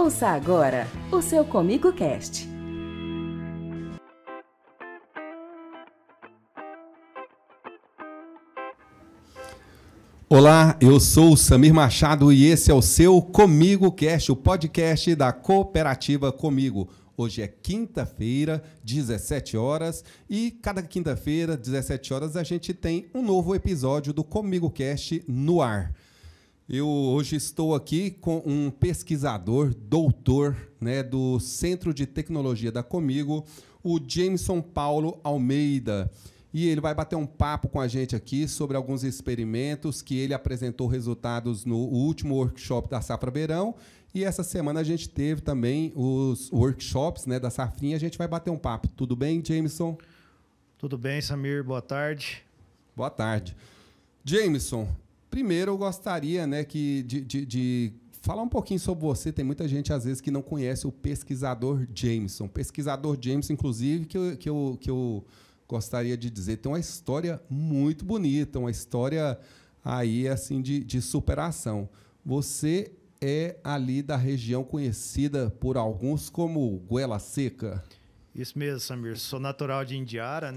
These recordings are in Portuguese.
Ouça agora o seu Comigo Cast. Olá, eu sou o Samir Machado e esse é o seu Comigo Cast, o podcast da Cooperativa Comigo. Hoje é quinta-feira, 17 horas, e cada quinta-feira, 17 horas, a gente tem um novo episódio do Comigo Cast no ar. Eu hoje estou aqui com um pesquisador, doutor, do Centro de Tecnologia da Comigo, o Jameson Paulo Almeida. E ele vai bater um papo com a gente aqui sobre alguns experimentos que ele apresentou resultados no último workshop da Safra Verão. E essa semana a gente teve também os workshops da Safrinha. A gente vai bater um papo. Tudo bem, Jameson? Tudo bem, Samir. Boa tarde. Boa tarde. Jameson, primeiro eu gostaria de falar um pouquinho sobre você. Tem muita gente, às vezes, que não conhece o pesquisador Jameson. Pesquisador Jameson, inclusive, que eu gostaria de dizer, tem uma história muito bonita, uma história aí assim de superação. Você é ali da região conhecida por alguns como Goela Seca. Isso mesmo, Samir. Sou natural de Indiara,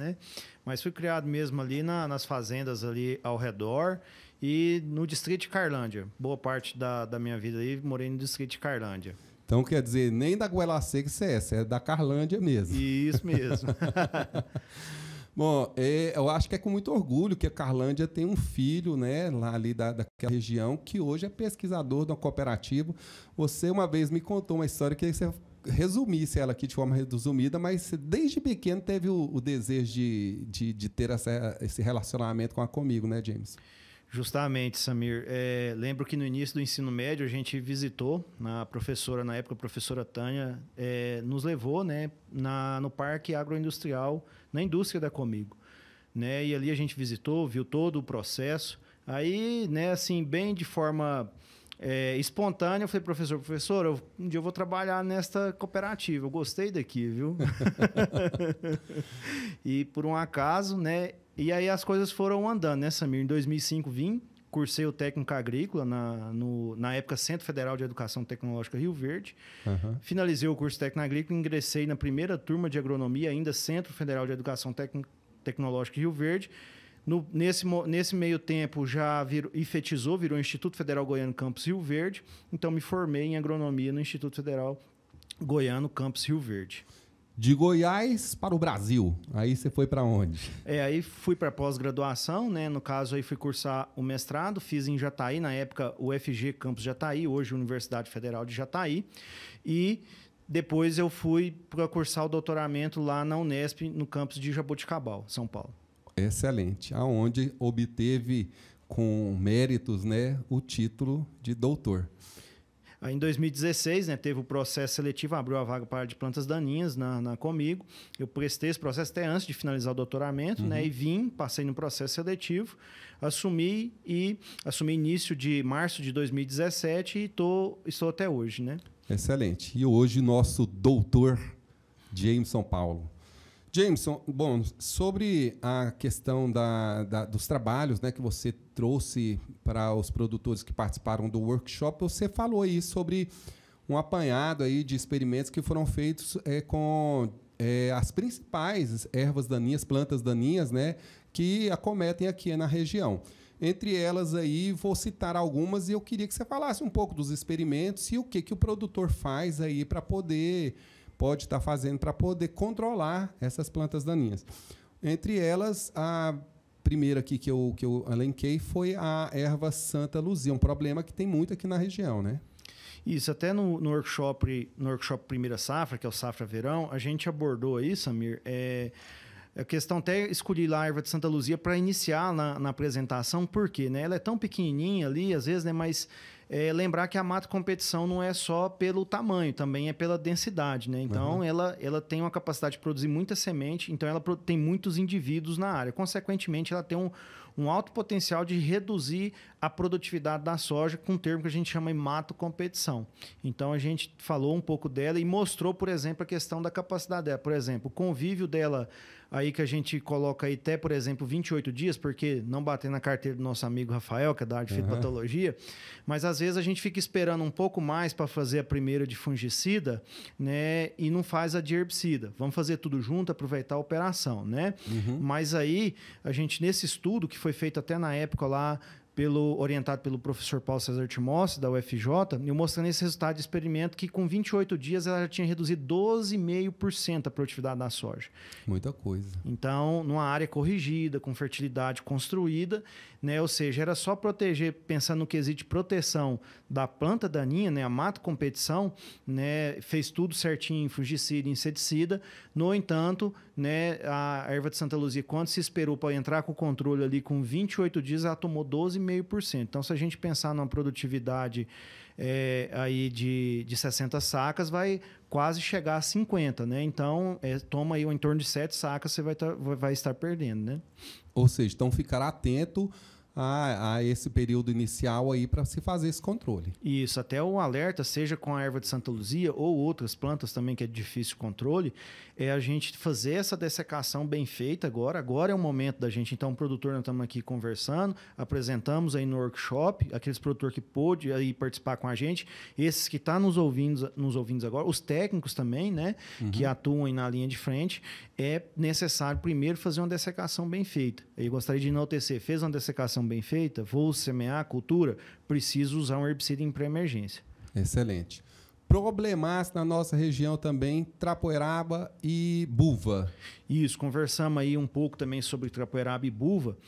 mas fui criado mesmo ali nas fazendas ali ao redor e no distrito de Carlândia. Boa parte da minha vida aí morei no distrito de Carlândia. Então, quer dizer, nem da Goela Seca você é da Carlândia mesmo. Isso mesmo. Bom, eu acho que é com muito orgulho que a Carlândia tem um filho, lá ali daquela região, que hoje é pesquisador da cooperativa. Você uma vez me contou uma história que você resumisse ela aqui de forma resumida, mas desde pequeno teve o desejo de ter esse relacionamento com a Comigo, né, James? Justamente, Samir. Lembro que no início do ensino médio a gente visitou, na época a professora Tânia, nos levou no Parque Agroindustrial, na indústria da Comigo. E ali a gente visitou, viu todo o processo. Aí, assim, bem de forma espontânea, eu falei, professor, um dia eu vou trabalhar nesta cooperativa. Eu gostei daqui, viu? E por um acaso, E aí as coisas foram andando, Samir? Em 2005 vim, cursei o técnico agrícola na época Centro Federal de Educação Tecnológica Rio Verde. Uhum. Finalizei o curso técnico agrícola, ingressei na primeira turma de agronomia, ainda Centro Federal de Educação Tecnológica Rio Verde. Nesse meio tempo já virou Instituto Federal Goiano Campus Rio Verde. Então me formei em agronomia no Instituto Federal Goiano Campus Rio Verde. De Goiás para o Brasil. Aí você foi para onde? Aí fui para pós-graduação, No caso, aí fui cursar o mestrado, fiz em Jataí, na época o UFG Campus Jataí, hoje Universidade Federal de Jataí. E depois eu fui para cursar o doutoramento lá na Unesp, no campus de Jaboticabal, São Paulo. Excelente. Aonde obteve com méritos, o título de doutor. Aí, em 2016, teve o processo seletivo, abriu a vaga para a área de plantas daninhas na Comigo. Eu prestei esse processo até antes de finalizar o doutoramento, e passei no processo seletivo, assumi início de março de 2017 e estou até hoje, Excelente. E hoje nosso doutor Jameson Paulo. Jameson, bom, sobre a questão dos trabalhos que você trouxe para os produtores que participaram do workshop, você falou aí sobre um apanhado aí de experimentos que foram feitos com as principais ervas daninhas, plantas daninhas, que acometem aqui na região. Entre elas aí, vou citar algumas e eu queria que você falasse um pouco dos experimentos e o que o produtor faz aí pode estar fazendo para poder controlar essas plantas daninhas. Entre elas, a primeira aqui que eu elenquei foi a erva Santa Luzia, um problema que tem muito aqui na região, Isso, até no workshop Primeira Safra, que é o Safra Verão, a gente abordou aí, Samir, a questão, até escolhi lá a erva de Santa Luzia para iniciar na apresentação, porque ela é tão pequenininha ali, às vezes, mas lembrar que a mata competição não é só pelo tamanho, também é pela densidade, Então, ela tem uma capacidade de produzir muita semente, então ela tem muitos indivíduos na área. Consequentemente, ela tem um alto potencial de reduzir a produtividade da soja com um termo que a gente chama de mato-competição. Então, a gente falou um pouco dela e mostrou, por exemplo, a questão da capacidade dela. Por exemplo, o convívio dela aí que a gente coloca aí até, por exemplo, 28 dias, porque não bater na carteira do nosso amigo Rafael, que é da área de fitopatologia, mas às vezes a gente fica esperando um pouco mais para fazer a primeira de fungicida, né, e não faz a de herbicida. Vamos fazer tudo junto, aproveitar a operação, né? Mas aí, a gente, nesse estudo, que foi feito até na época lá, orientado pelo professor Paulo César Timóteo, da UFJ, eu mostrando esse resultado de experimento que com 28 dias ela já tinha reduzido 12,5% a produtividade da soja. Muita coisa. Então, numa área corrigida, com fertilidade construída, né? Ou seja, era só proteger, pensando no quesito de proteção da planta daninha, né? A mato competição, né? Fez tudo certinho, fungicida, inseticida. No entanto, né? A erva de Santa Luzia, quando se esperou para entrar com o controle ali com 28 dias, ela tomou 12,5%. Então, se a gente pensar numa produtividade aí de 60 sacas, vai quase chegar a 50, né? Então, toma aí em torno de 7 sacas, você vai estar perdendo, né? Ou seja, então ficar atento a esse período inicial aí para se fazer esse controle. Isso, até o alerta, seja com a erva de Santa Luzia ou outras plantas também que é de difícil controle, é a gente fazer essa dessecação bem feita agora. Agora é o momento da gente. Então, o produtor, nós estamos aqui conversando, apresentamos aí no workshop, aqueles produtores que pôde aí participar com a gente, esses que estão nos ouvindo agora, os técnicos também, né, que atuam aí na linha de frente, é necessário primeiro fazer uma dessecação bem feita. Eu gostaria de enaltecer, fez uma dessecação bem feita, vou semear a cultura, preciso usar um herbicida em pré-emergência. Excelente. Problemas na nossa região também, trapoeraba e buva. Isso, conversamos aí um pouco também sobre trapoeraba e buva.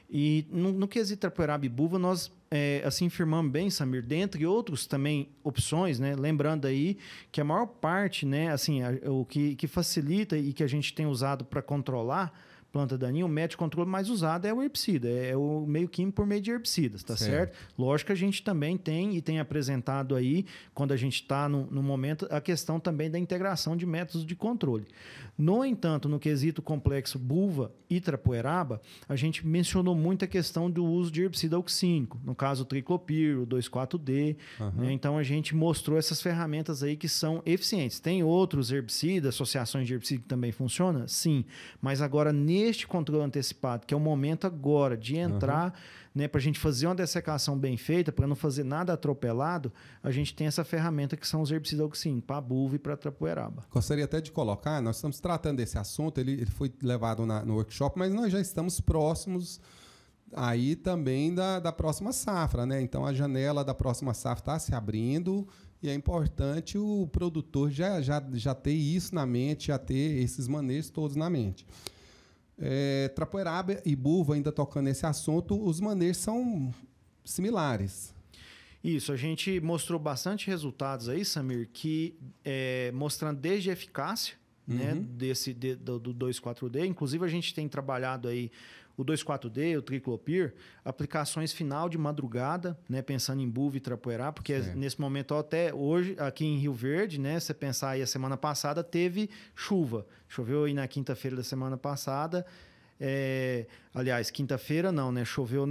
E no quesito trapoeraba e buva, nós assim firmamos bem, Samir, dentre outros também opções, né? Lembrando aí que a maior parte, né, assim, o que facilita e que a gente tem usado para controlar planta daninha, o método de controle mais usado é o herbicida, é o meio químico por meio de herbicidas, tá certo? Lógico que a gente também tem apresentado aí, quando a gente está no momento, a questão também da integração de métodos de controle. No entanto, no quesito complexo buva e trapoeraba, a gente mencionou muito a questão do uso de herbicida auxínico, no caso o triclopir, o 2,4-D, né? Então a gente mostrou essas ferramentas aí que são eficientes. Tem outros herbicidas, associações de herbicida que também funcionam? Sim, mas agora neste controle antecipado, que é o momento agora de entrar, né, para a gente fazer uma dessecação bem feita, para não fazer nada atropelado, a gente tem essa ferramenta que são os herbicidas auxínicos, para a buva e para a trapoeraba. Gostaria até de colocar, nós estamos tratando desse assunto, ele foi levado no workshop, mas nós já estamos próximos aí também da próxima safra, né? Então, a janela da próxima safra está se abrindo e é importante o produtor já ter isso na mente, já ter esses manejos todos na mente. Trapoeraba e buva, ainda tocando nesse assunto, os manejos são similares. Isso, a gente mostrou bastante resultados aí, Samir, que mostrando desde a eficácia, né, do 2,4-D, inclusive a gente tem trabalhado aí o 2,4-D, o triclopir, aplicações final de madrugada, né, pensando em buva e trapoeraba, porque nesse momento, até hoje, aqui em Rio Verde, né, você pensar aí, a semana passada teve chuva. Choveu aí na quinta-feira da semana passada. Aliás, quinta-feira não, né? Choveu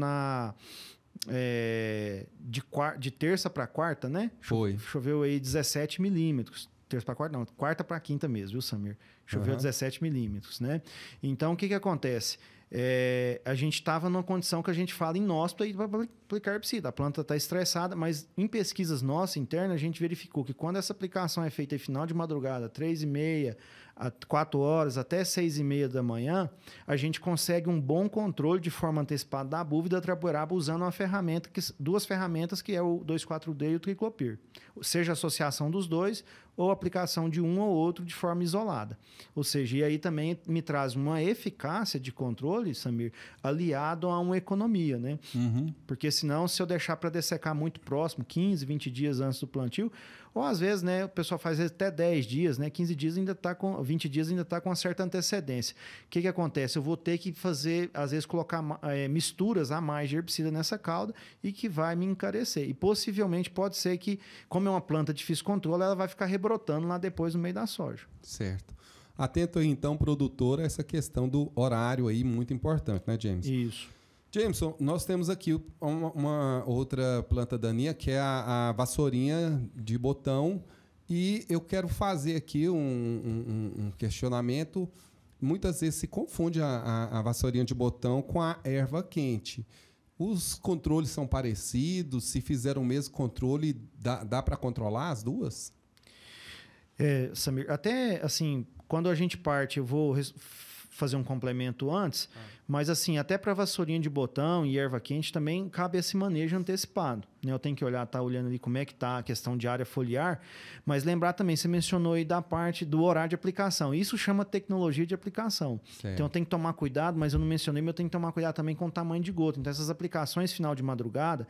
de terça para quarta, né? Foi. Choveu aí 17 milímetros. Terça para quarta, não, quarta para quinta mesmo, viu, Samir? Choveu 17 milímetros, né? Então, o que acontece? A gente estava numa condição que a gente fala inóspita para aplicar herbicida. A planta está estressada, mas em pesquisas nossas internas, a gente verificou que quando essa aplicação é feita em final de madrugada, 3h30, 4 horas, até 6h30 da manhã, a gente consegue um bom controle de forma antecipada da buva e da trapoeraba usando duas ferramentas, que é o 2,4-D e o triclopir. Seja a associação dos dois ou aplicação de um ou outro de forma isolada. Ou seja, e aí também me traz uma eficácia de controle, Samir, aliado a uma economia, né? Porque senão, se eu deixar para dessecar muito próximo, 15, 20 dias antes do plantio, ou às vezes, né, o pessoal faz até 10 dias, né, 15 dias ainda está com 20 dias ainda está com uma certa antecedência. O que acontece? Eu vou ter que fazer, às vezes, colocar misturas a mais de herbicida nessa cauda e que vai me encarecer. E possivelmente pode ser que, como é uma planta de difícil controle, ela vai ficar rebrotando lá depois no meio da soja. Certo. Atento aí, então, produtor, a essa questão do horário aí, muito importante, né, James? Isso. Jameson, nós temos aqui uma outra planta daninha, que é a vassourinha de botão, e eu quero fazer aqui um questionamento muitas vezes se confunde a vassourinha de botão com a erva quente. Os controles são parecidos? Se fizeram o mesmo controle, dá para controlar as duas? Samir, até assim, quando a gente parte, eu vou fazer um complemento antes, mas assim, até para vassourinha de botão e erva quente também cabe esse manejo antecipado, né? Eu tenho que olhando ali como é que está a questão de área foliar, mas lembrar também, você mencionou aí da parte do horário de aplicação, isso chama tecnologia de aplicação. Certo. Então eu tenho que tomar cuidado, mas eu não mencionei, mas eu tenho que tomar cuidado também com o tamanho de gota. Então essas aplicações final de madrugada,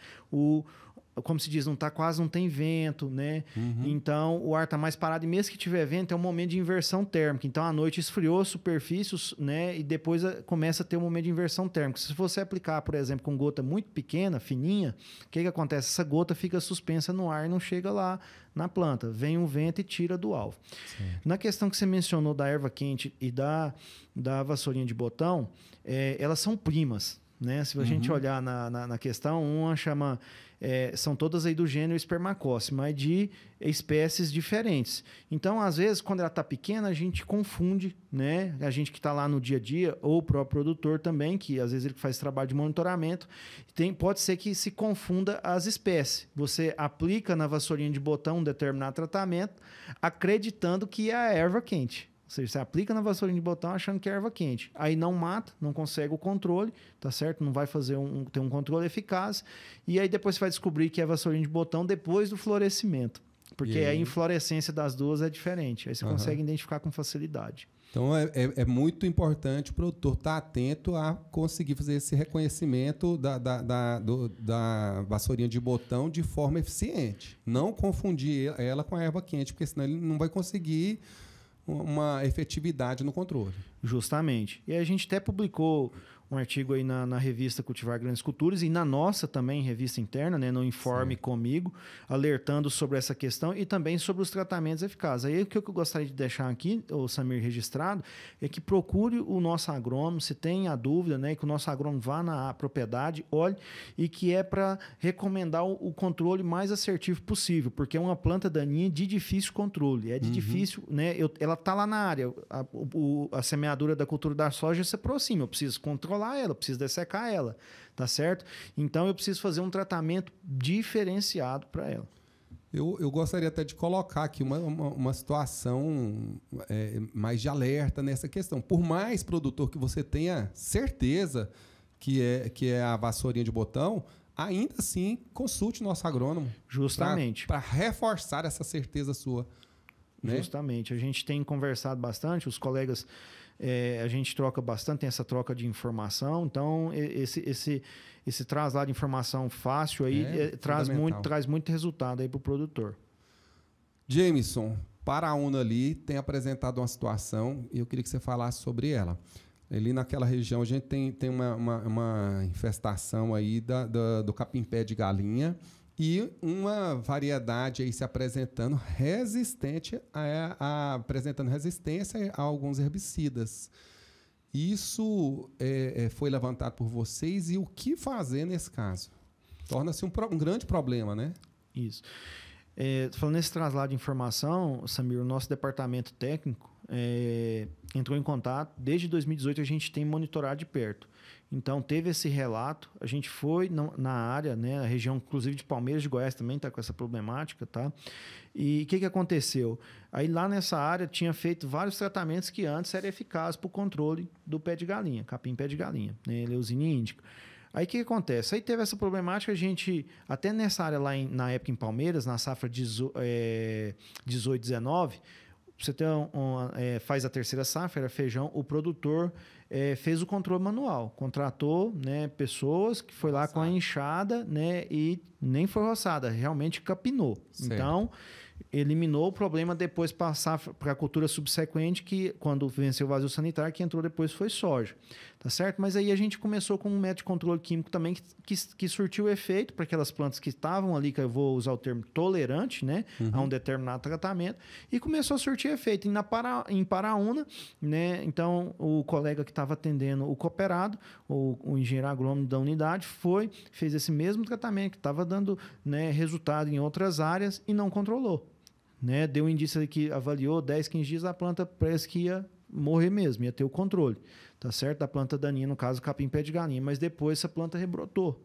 como se diz, quase não tem vento, né? Então, o ar está mais parado. E mesmo que tiver vento, é um momento de inversão térmica. Então, à noite esfriou a superfície, né? E depois começa a ter um momento de inversão térmica. Se você aplicar, por exemplo, com gota muito pequena, fininha, o que acontece? Essa gota fica suspensa no ar e não chega lá na planta. Vem um vento e tira do alvo. Sim. Na questão que você mencionou da erva quente e da vassourinha de botão, elas são primas, né? Se a gente olhar na questão, uma chama... são todas aí do gênero Spermacossi, mas de espécies diferentes. Então, às vezes, quando ela está pequena, a gente confunde, né? A gente que está lá no dia a dia, ou o próprio produtor também, que às vezes ele faz trabalho de monitoramento, pode ser que se confunda as espécies. Você aplica na vassourinha de botão um determinado tratamento, acreditando que é a erva quente. Ou seja, você aplica na vassourinha de botão achando que é erva quente. Aí não mata, não consegue o controle, tá certo? Não vai ter um controle eficaz. E aí depois você vai descobrir que é vassourinha de botão depois do florescimento. Porque a inflorescência das duas é diferente. Aí você consegue identificar com facilidade. Então, é muito importante o produtor estar atento a conseguir fazer esse reconhecimento da vassourinha de botão de forma eficiente. Não confundir ela com a erva quente, porque senão ele não vai conseguir uma efetividade no controle. Justamente. E a gente até publicou um artigo aí na revista Cultivar Grandes Culturas e na nossa também, revista interna, né, no Informe Comigo, alertando sobre essa questão e também sobre os tratamentos eficazes. Aí o que eu gostaria de deixar aqui, o Samir, registrado, é que procure o nosso agrônomo, se tem a dúvida, né, que o nosso agrônomo vá na propriedade, olhe, e que é para recomendar o controle mais assertivo possível, porque é uma planta daninha de difícil controle, é de difícil, né, ela está lá na área, a semeadura da cultura da soja se aproxima, eu preciso controlar ela, preciso dessecar ela, tá certo? Então eu preciso fazer um tratamento diferenciado para ela. Eu gostaria até de colocar aqui uma situação mais de alerta nessa questão. Por mais produtor que você tenha certeza que é a vassourinha de botão, ainda assim consulte nosso agrônomo. Justamente. Para reforçar essa certeza sua. Né? Justamente. A gente tem conversado bastante, os colegas... a gente troca bastante, tem essa troca de informação, então esse traslado de informação fácil aí traz muito resultado aí para o produtor. Jameson, Paraúna ali tem apresentado uma situação e eu queria que você falasse sobre ela. Ali naquela região a gente tem uma infestação aí do capim-pé de galinha e uma variedade aí se apresentando apresentando resistência a alguns herbicidas. Isso foi levantado por vocês e o que fazer nesse caso? Torna-se um grande problema, né? Isso. Falando nesse traslado de informação, Samir, o nosso departamento técnico entrou em contato. Desde 2018 a gente tem monitorado de perto. Então, teve esse relato, a gente foi na área, né, a região, inclusive de Palmeiras de Goiás também está com essa problemática, tá? E o que aconteceu? Aí lá nessa área tinha feito vários tratamentos que antes eram eficazes para o controle do pé de galinha, capim-pé de galinha, né, Leucine índica. Aí o que acontece? Aí teve essa problemática, a gente, até nessa área lá na época em Palmeiras, na safra 18-19, você faz a terceira safra, era feijão, o produtor fez o controle manual, contratou, né, pessoas que foi lá com a enxada, né, e nem foi roçada, realmente capinou. Certo. Então, eliminou o problema, depois passar para a cultura subsequente, que quando venceu o vazio sanitário, que entrou depois foi soja, tá certo? Mas aí a gente começou com um método de controle químico também que surtiu efeito para aquelas plantas que estavam ali, que eu vou usar o termo tolerante, né, a um determinado tratamento, e começou a surtir efeito. Em Paraúna, né, então o colega que estava atendendo o cooperado, o engenheiro agrônomo da unidade, fez esse mesmo tratamento que estava dando, né, resultado em outras áreas e não controlou. Né? Deu um indício que avaliou 10, 15 dias, a planta parece que ia morrer mesmo, ia ter o controle, tá certo? Da planta daninha, no caso, capim pé de galinha, mas depois essa planta rebrotou.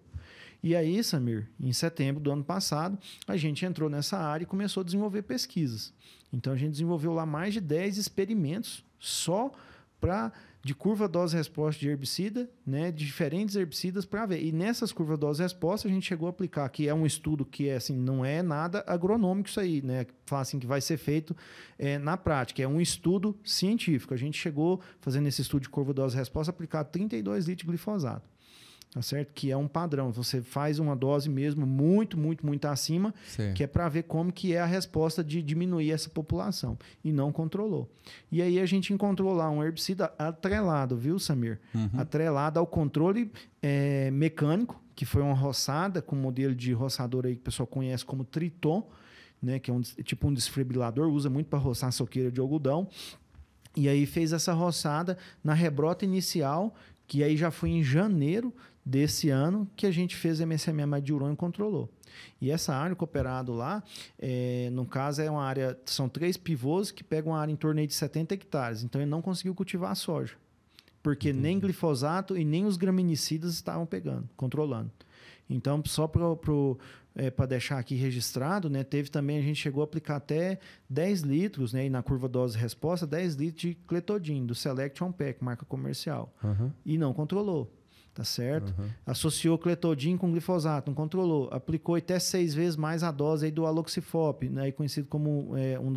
E aí, Samir, em setembro do ano passado, a gente entrou nessa área e começou a desenvolver pesquisas. Então, a gente desenvolveu lá mais de 10 experimentos só de curva dose-resposta de herbicida, né, de diferentes herbicidas para ver. E nessas curvas dose-resposta, a gente chegou a aplicar, que é um estudo que assim, não é nada agronômico isso aí, né, assim, que vai ser feito na prática. É um estudo científico. A gente chegou, fazendo esse estudo de curva dose-resposta, a aplicar 32 litros de glifosato. Tá certo? Que é um padrão. Você faz uma dose mesmo muito, muito, muito acima, certo, que é para ver como que é a resposta de diminuir essa população. E não controlou. E aí a gente encontrou lá um herbicida atrelado, viu, Samir? Atrelado ao controle mecânico, que foi uma roçada com um modelo de roçador aí que o pessoal conhece como Triton, né? Que é tipo um desfibrilador, usa muito para roçar soqueira de algodão. E aí fez essa roçada na rebrota inicial, que aí já foi em janeiro desse ano que a gente fez MSMA de urânio e controlou. E essa área cooperado lá, no caso, é uma área, são 3 pivôs que pegam uma área em torno de 70 hectares. Então, ele não conseguiu cultivar a soja, porque nem glifosato e nem os graminicidas estavam pegando, controlando. Então, só para deixar aqui registrado, né, teve também, a gente chegou a aplicar até 10 litros, né, e na curva dose-resposta, 10 litros de Cletodin, do Selection Pack, marca comercial. E não controlou. Tá certo? Associou Cletodin com glifosato, não controlou. Aplicou até 6 vezes mais a dose aí do Aloxifop, né, conhecido como um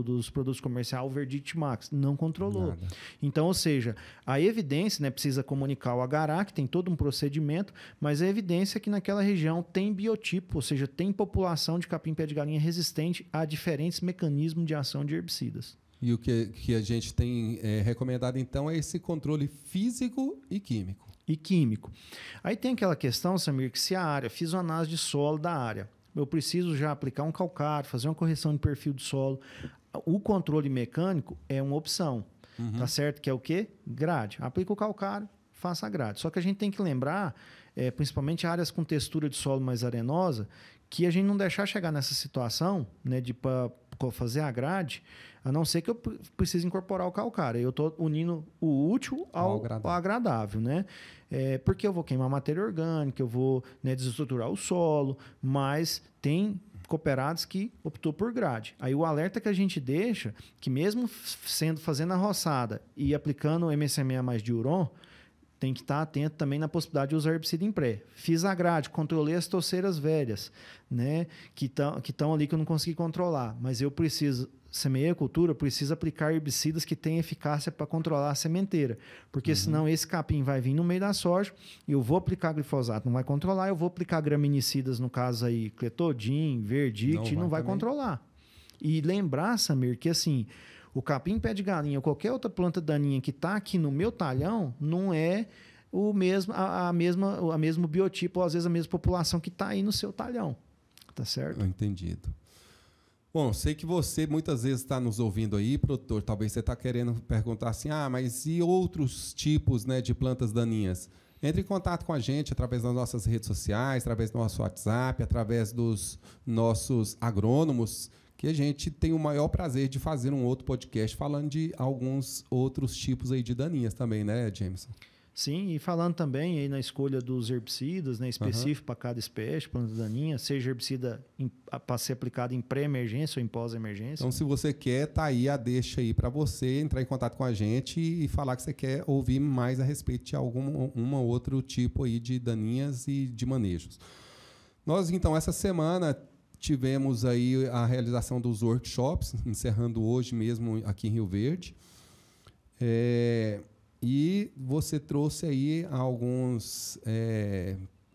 dos produtos comerciais, o Verdict Max. Não controlou. Nada. Então, ou seja, a evidência, né, precisa comunicar o agará, que tem todo um procedimento, mas a evidência é que naquela região tem biotipo, ou seja, tem população de capim pé de galinha resistente a diferentes mecanismos de ação de herbicidas. E o que a gente tem recomendado, então, é esse controle físico e químico. Aí tem aquela questão, Samir, que se a área, fiz uma análise de solo da área, eu preciso já aplicar um calcário, fazer uma correção de perfil do solo. O controle mecânico é uma opção, tá certo? Que é o quê? Grade. Aplica o calcário, faça a grade. Só que a gente tem que lembrar, principalmente áreas com textura de solo mais arenosa, que a gente não deixar chegar nessa situação, né, de fazer a grade, a não ser que eu precise incorporar o calcário. Eu estou unindo o útil ao agradável, né? Porque eu vou queimar matéria orgânica, eu vou, né, desestruturar o solo, mas tem cooperados que optou por grade. Aí o alerta que a gente deixa, que mesmo fazendo a roçada e aplicando o MSMA mais diuron, tem que estar atento também na possibilidade de usar herbicida em pré. Fiz a grade, controlei as toceiras velhas, né, que estão ali que eu não consegui controlar, mas eu preciso, semeei a cultura, preciso aplicar herbicidas que tenham eficácia para controlar a sementeira, porque senão esse capim vai vir no meio da soja, e eu vou aplicar glifosato, não vai controlar, eu vou aplicar graminicidas, no caso aí, Cletodin, Verdict, não vai controlar. E lembrar, Samir, que assim, o capim pé de galinha ou qualquer outra planta daninha que está aqui no meu talhão não é o mesmo biotipo, ou às vezes a mesma população que está aí no seu talhão. Tá certo? Entendido. Bom, sei que você muitas vezes está nos ouvindo aí, produtor. Talvez você está querendo perguntar assim, mas e outros tipos, né, de plantas daninhas? Entre em contato com a gente através das nossas redes sociais, através do nosso WhatsApp, através dos nossos agrônomos, que a gente tem o maior prazer de fazer um outro podcast falando de alguns outros tipos aí de daninhas também, né, Jameson? Sim, e falando também aí na escolha dos herbicidas, né, específico para cada espécie, planta daninha, seja herbicida para ser aplicado em pré-emergência ou em pós-emergência. Então, se você quer, tá aí a deixa aí para você entrar em contato com a gente e falar que você quer ouvir mais a respeito de algum outro tipo aí de daninhas e de manejos. Nós, então, essa semana tivemos aí a realização dos workshops, encerrando hoje mesmo aqui em Rio Verde. E você trouxe aí alguns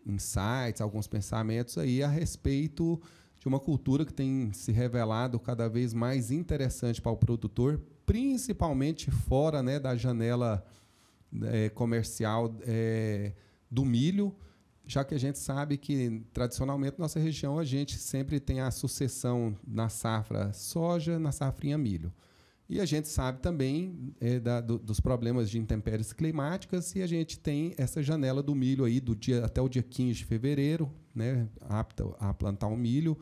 insights, alguns pensamentos aí a respeito de uma cultura que tem se revelado cada vez mais interessante para o produtor, principalmente fora, né, da janela comercial do milho, já que a gente sabe que, tradicionalmente, na nossa região, a gente sempre tem a sucessão na safra soja, na safrinha milho. E a gente sabe também dos problemas de intempéries climáticas, e a gente tem essa janela do milho aí até o dia 15 de fevereiro, né, apta a plantar o milho,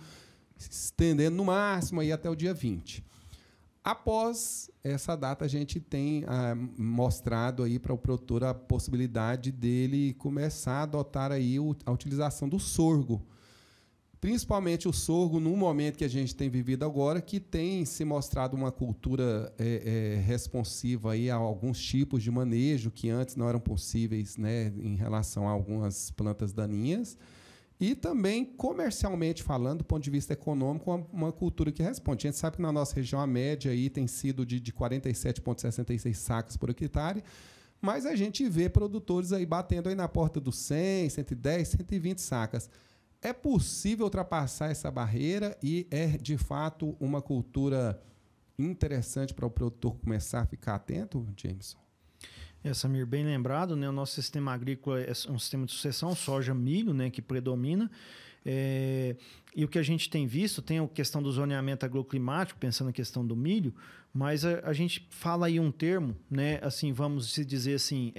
se estendendo no máximo aí até o dia 20. Após essa data, a gente tem mostrado aí para o produtor a possibilidade dele começar a adotar aí a utilização do sorgo. Principalmente o sorgo, no momento que a gente tem vivido agora, que tem se mostrado uma cultura responsiva aí a alguns tipos de manejo que antes não eram possíveis, né, em relação a algumas plantas daninhas. E também, comercialmente falando, do ponto de vista econômico, uma cultura que responde. A gente sabe que na nossa região a média aí tem sido de 47,66 sacas por hectare, mas a gente vê produtores aí batendo aí na porta dos 100, 110, 120 sacas. É possível ultrapassar essa barreira e é, de fato, uma cultura interessante para o produtor começar a ficar atento, Jameson? Samir, bem lembrado, né? O nosso sistema agrícola é um sistema de sucessão, soja, milho, né, que predomina. E o que a gente tem visto, tem a questão do zoneamento agroclimático, pensando na questão do milho, mas a gente fala aí um termo, né, assim, vamos se dizer assim,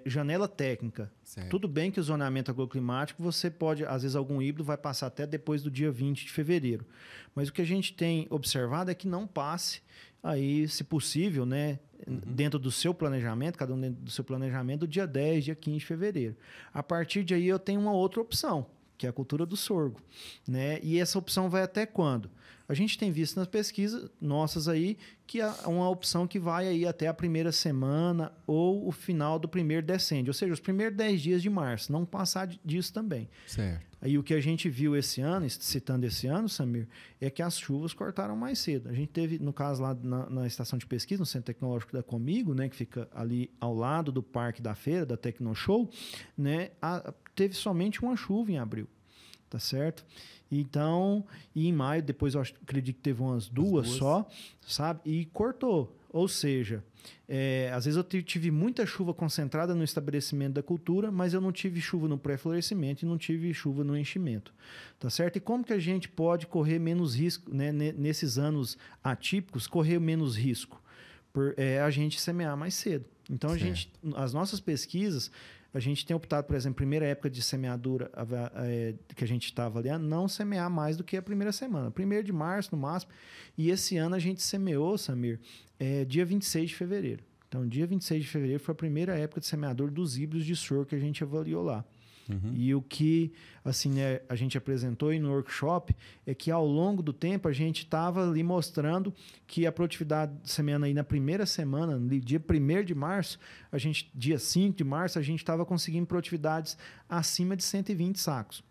janela técnica. Certo. Tudo bem que o zoneamento agroclimático, você pode, às vezes algum híbrido vai passar até depois do dia 20 de fevereiro. Mas o que a gente tem observado é que não passe aí, se possível, né, dentro do seu planejamento, cada um dentro do seu planejamento, do dia 10, dia 15 de fevereiro. A partir de aí eu tenho uma outra opção, que é a cultura do sorgo, né? E essa opção vai até quando? A gente tem visto nas pesquisas nossas aí que é uma opção que vai aí até a primeira semana ou o final do primeiro decêndio, ou seja, os primeiros 10 dias de março, não passar disso também. Certo. Aí o que a gente viu esse ano, citando esse ano, Samir, é que as chuvas cortaram mais cedo. A gente teve, no caso lá na estação de pesquisa, no Centro Tecnológico da Comigo, né, que fica ali ao lado do Parque da Feira, da Tecnoshow, né, teve somente uma chuva em abril, tá certo? Então, e em maio, depois eu acredito que teve umas duas só, sabe? E cortou. Ou seja, às vezes eu tive muita chuva concentrada no estabelecimento da cultura, mas eu não tive chuva no pré-florescimento e não tive chuva no enchimento, tá certo? E como que a gente pode correr menos risco, né, nesses anos atípicos, correr menos risco? A gente semear mais cedo. Então, as nossas pesquisas, a gente tem optado, por exemplo, primeira época de semeadura que a gente está avaliando, não semear mais do que a primeira semana. 1º de março, no máximo. E esse ano a gente semeou, Samir, dia 26 de fevereiro. Então, dia 26 de fevereiro foi a primeira época de semeadura dos híbridos de sorgo que a gente avaliou lá. E o que assim, né, a gente apresentou aí no workshop é que ao longo do tempo a gente estava ali mostrando que a produtividade semeando aí na primeira semana, no dia 1º de março, dia 5 de março, a gente estava conseguindo produtividades acima de 120 sacos.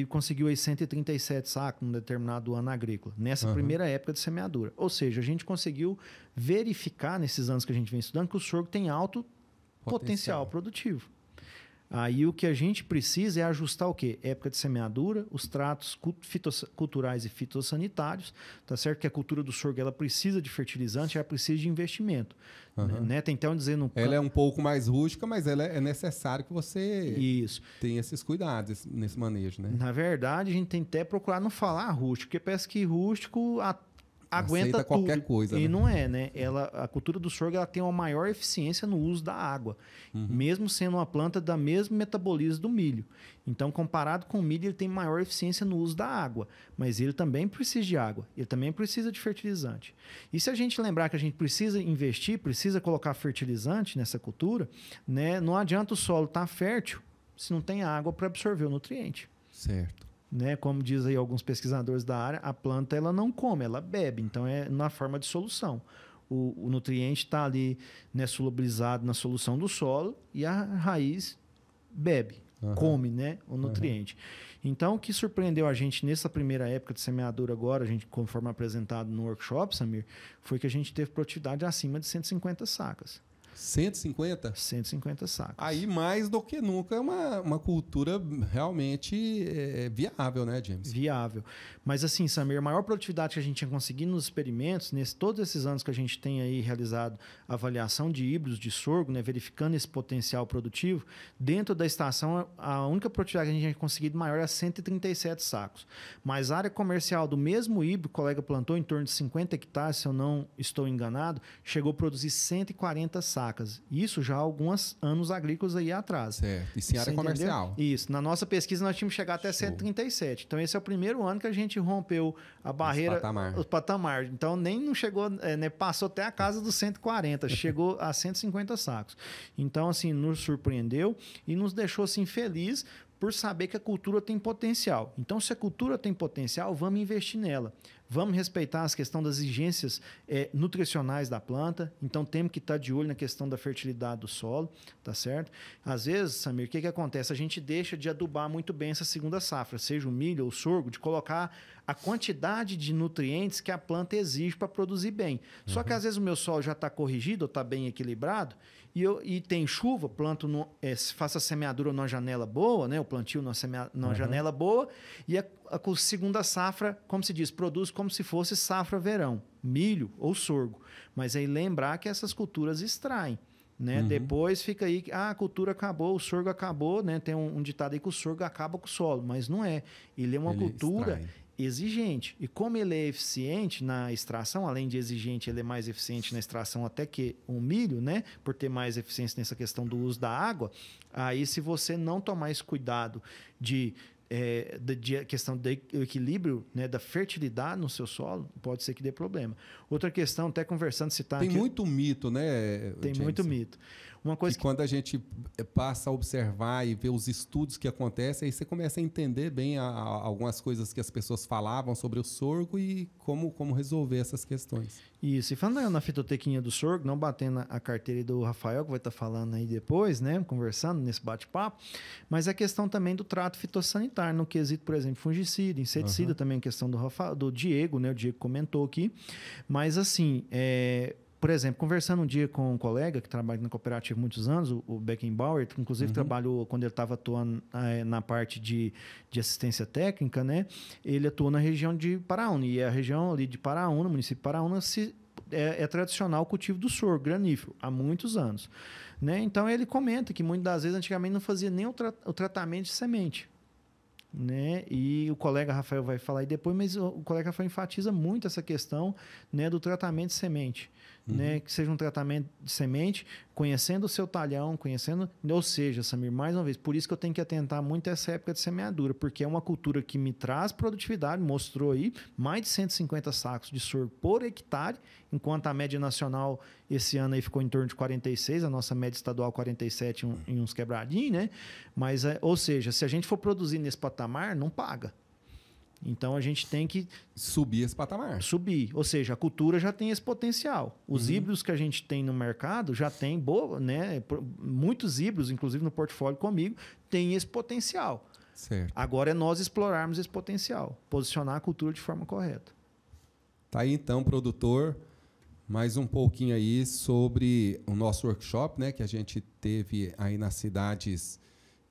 Conseguiu aí 137 sacos num determinado ano agrícola, nessa primeira época de semeadura. Ou seja, a gente conseguiu verificar nesses anos que a gente vem estudando que o sorgo tem alto potencial produtivo. Aí o que a gente precisa é ajustar o quê? Época de semeadura, os tratos culturais e fitossanitários, tá certo? Que a cultura do sorgo ela precisa de fertilizante, ela precisa de investimento. Né? Tem até um dizer no ela é um pouco mais rústica, mas ela é necessário que você tenha esses cuidados nesse manejo, né? Na verdade, a gente tem até procurar não falar rústico, porque parece que rústico aguenta qualquer tudo. Coisa, e né? Não é, né? A cultura do sorgo ela tem uma maior eficiência no uso da água, mesmo sendo uma planta da mesmo metabolismo do milho. Então, comparado com o milho, ele tem maior eficiência no uso da água, mas ele também precisa de água, ele também precisa de fertilizante. E se a gente lembrar que a gente precisa investir, precisa colocar fertilizante nessa cultura, né? Não adianta o solo estar fértil se não tem água para absorver o nutriente. Certo. Né? Como diz aí alguns pesquisadores da área, a planta ela não come, ela bebe. Então é na forma de solução. O nutriente está ali, né, solubilizado na solução do solo e a raiz bebe, come, né, o nutriente. Então o que surpreendeu a gente nessa primeira época de semeadura agora, conforme apresentado no workshop, Samir, foi que a gente teve produtividade acima de 150 sacas. 150? 150 sacos. Aí, mais do que nunca, é uma cultura realmente viável, né, James? Viável. Mas assim, Samir, a maior produtividade que a gente tinha conseguido nos experimentos, todos esses anos que a gente tem aí realizado avaliação de híbridos de sorgo, né, verificando esse potencial produtivo, dentro da estação, a única produtividade que a gente tinha conseguido maior é 137 sacos. Mas a área comercial do mesmo híbrido, o colega plantou em torno de 50 hectares, se eu não estou enganado, chegou a produzir 140 sacos. sacas. Isso já há alguns anos agrícolas aí atrás. Certo. Isso em área comercial. Isso. Na nossa pesquisa, nós tínhamos que chegar até 137. Então, esse é o primeiro ano que a gente rompeu a barreira, o patamar. Então, nem não chegou, né, passou até a casa dos 140, chegou a 150 sacos. Então, assim, nos surpreendeu e nos deixou assim, feliz por saber que a cultura tem potencial. Então, se a cultura tem potencial, vamos investir nela. Vamos respeitar as questões das exigências nutricionais da planta. Então, temos que estar de olho na questão da fertilidade do solo, tá certo? Às vezes, Samir, o que acontece? A gente deixa de adubar muito bem essa segunda safra, seja o milho ou o sorgo, de colocar a quantidade de nutrientes que a planta exige para produzir bem. Só que, às vezes, o meu solo já está corrigido, ou está bem equilibrado, e tem chuva, planto faça a semeadura numa janela boa, né? O plantio numa janela boa, e a segunda safra, como se diz, produz como se fosse safra verão, milho ou sorgo. Mas aí lembrar que essas culturas extraem. Né? Depois fica aí, a cultura acabou, o sorgo acabou, né? Tem um ditado aí que o sorgo acaba com o solo, mas não é. Ele é uma cultura exigente. E como ele é eficiente na extração, além de exigente, ele é mais eficiente na extração até que o milho, né? Por ter mais eficiência nessa questão do uso da água, aí se você não tomar esse cuidado de questão do equilíbrio, né, da fertilidade no seu solo, pode ser que dê problema. Outra questão, até conversando, citar tem aqui, muito mito, né? Tem muito mito. Uma coisa que quando a gente passa a observar e ver os estudos que acontecem, aí você começa a entender bem algumas coisas que as pessoas falavam sobre o sorgo e como resolver essas questões. Isso. E falando na fitotequinha do sorgo, não batendo a carteira do Rafael, que vai estar falando aí depois, né? Conversando nesse bate-papo, mas a questão também do trato fitossanitário, no quesito, por exemplo, fungicida, inseticida, também a questão do Diego, né? O Diego comentou aqui. Mas assim, por exemplo, conversando um dia com um colega que trabalha na cooperativa há muitos anos, o Beckenbauer, que inclusive trabalhou quando ele estava atuando na parte de assistência técnica, né? Ele atuou na região de Paraúna, e a região ali de Paraúna, município de Paraúna, é tradicional o cultivo do sorgo granífero, há muitos anos. Né? Então, ele comenta que muitas das vezes, antigamente, não fazia nem o tratamento de semente. Né? E o colega Rafael vai falar aí depois, mas o colega Rafael enfatiza muito essa questão, né, do tratamento de semente. Né? Que seja um tratamento de semente, conhecendo o seu talhão, ou seja, Samir, mais uma vez, por isso que eu tenho que atentar muito a essa época de semeadura, porque é uma cultura que me traz produtividade, mostrou aí mais de 150 sacos de sorgo por hectare, enquanto a média nacional esse ano aí ficou em torno de 46, a nossa média estadual 47 em uns quebradinhos, né? Mas, ou seja, se a gente for produzir nesse patamar, não paga. Então, a gente tem que subir esse patamar. Ou seja, a cultura já tem esse potencial. Os híbridos que a gente tem no mercado já tem né? Muitos híbridos, inclusive no portfólio comigo, têm esse potencial. Certo. Agora é nós explorarmos esse potencial, posicionar a cultura de forma correta. Tá aí então, produtor, mais um pouquinho aí sobre o nosso workshop, né, que a gente teve aí nas cidades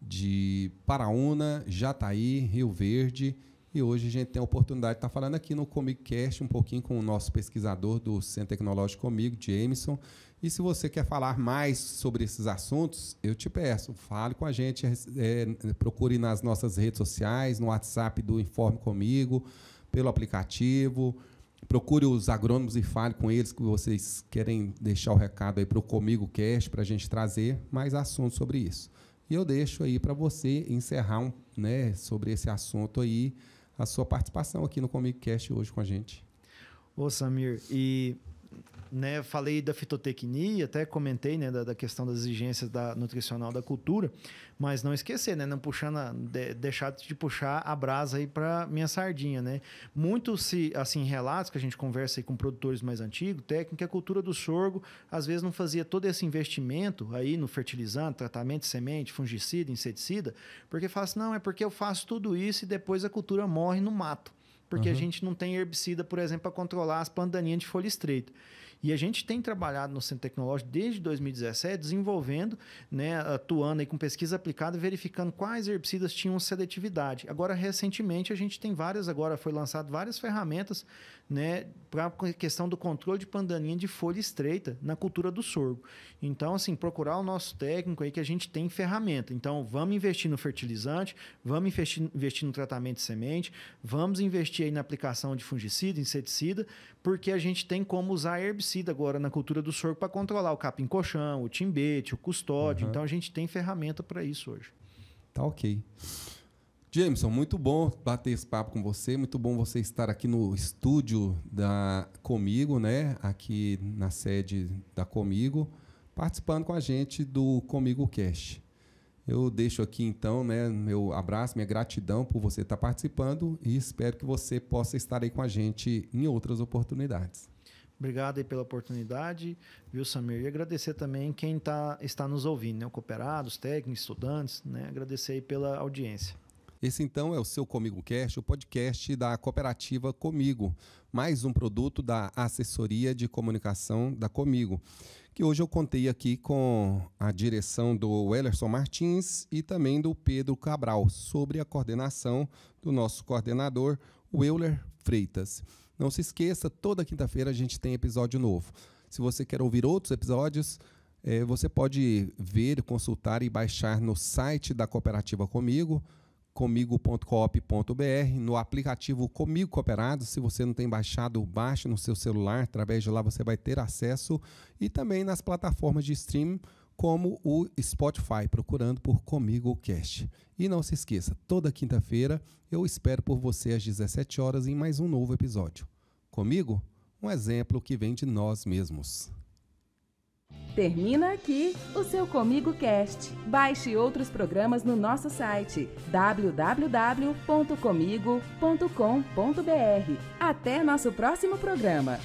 de Paraúna, Jataí, Rio Verde. E hoje a gente tem a oportunidade de estar falando aqui no ComigCast um pouquinho com o nosso pesquisador do Centro Tecnológico comigo, Jameson. E se você quer falar mais sobre esses assuntos, eu te peço, fale com a gente, procure nas nossas redes sociais, no WhatsApp do Informe Comigo, pelo aplicativo, procure os agrônomos e fale com eles que vocês querem deixar o recado aí para o ComigCast, para a gente trazer mais assuntos sobre isso. E eu deixo aí para você encerrar né, sobre esse assunto aí, a sua participação aqui no ComigCast hoje com a gente. Ô, Samir, e né, falei da fitotecnia, até comentei, né, da questão das exigências nutricional da cultura, mas não esquecer, né, não deixar de puxar a brasa aí para minha sardinha, né? Muitos assim relatos que a gente conversa aí com produtores mais antigos, técnica, a cultura do sorgo às vezes não fazia todo esse investimento aí no fertilizante, tratamento de semente, fungicida, inseticida, porque fala assim, não, é porque eu faço tudo isso e depois a cultura morre no mato. Porque a gente não tem herbicida, por exemplo, para controlar as pandaninhas de folha estreita. E a gente tem trabalhado no Centro Tecnológico desde 2017, desenvolvendo, né, atuando aí com pesquisa aplicada, verificando quais herbicidas tinham seletividade. Agora, recentemente, a gente tem foi lançado várias ferramentas, né, para a questão do controle de pandaninha de folha estreita na cultura do sorgo. Então, assim, procurar o nosso técnico aí que a gente tem ferramenta. Então, vamos investir no fertilizante, vamos investir no tratamento de semente, vamos investir aí na aplicação de fungicida, inseticida, porque a gente tem como usar herbicida herbicida agora na cultura do sorgo para controlar o capim-colchão, o timbete, o custódio. Então, a gente tem ferramenta para isso hoje. Tá ok. Jameson, muito bom bater esse papo com você, muito bom você estar aqui no estúdio da Comigo, né? Aqui na sede da Comigo, participando com a gente do Comigo Cast. Eu deixo aqui, então, né, meu abraço, minha gratidão por você estar participando e espero que você possa estar aí com a gente em outras oportunidades. Obrigado aí pela oportunidade, viu, Samir? E agradecer também quem está nos ouvindo, né? O cooperado, os técnicos, estudantes, né? Agradecer aí pela audiência. Esse, então, é o seu Comigo Cast, o podcast da cooperativa Comigo, mais um produto da assessoria de comunicação da Comigo, que hoje eu contei aqui com a direção do Wellerson Martins e também do Pedro Cabral, sobre a coordenação do nosso coordenador, Euler Freitas. Não se esqueça, toda quinta-feira a gente tem episódio novo. Se você quer ouvir outros episódios, você pode ver, consultar e baixar no site da cooperativa Comigo, comigo.coop.br, no aplicativo Comigo Cooperado. Se você não tem baixado, baixe no seu celular, através de lá você vai ter acesso, e também nas plataformas de streaming como o Spotify, procurando por Comigo Cast. E não se esqueça, toda quinta-feira eu espero por você às 17 horas em mais um novo episódio. Comigo, um exemplo que vem de nós mesmos. Termina aqui o seu Comigo Cast. Baixe outros programas no nosso site www.comigo.com.br. Até nosso próximo programa.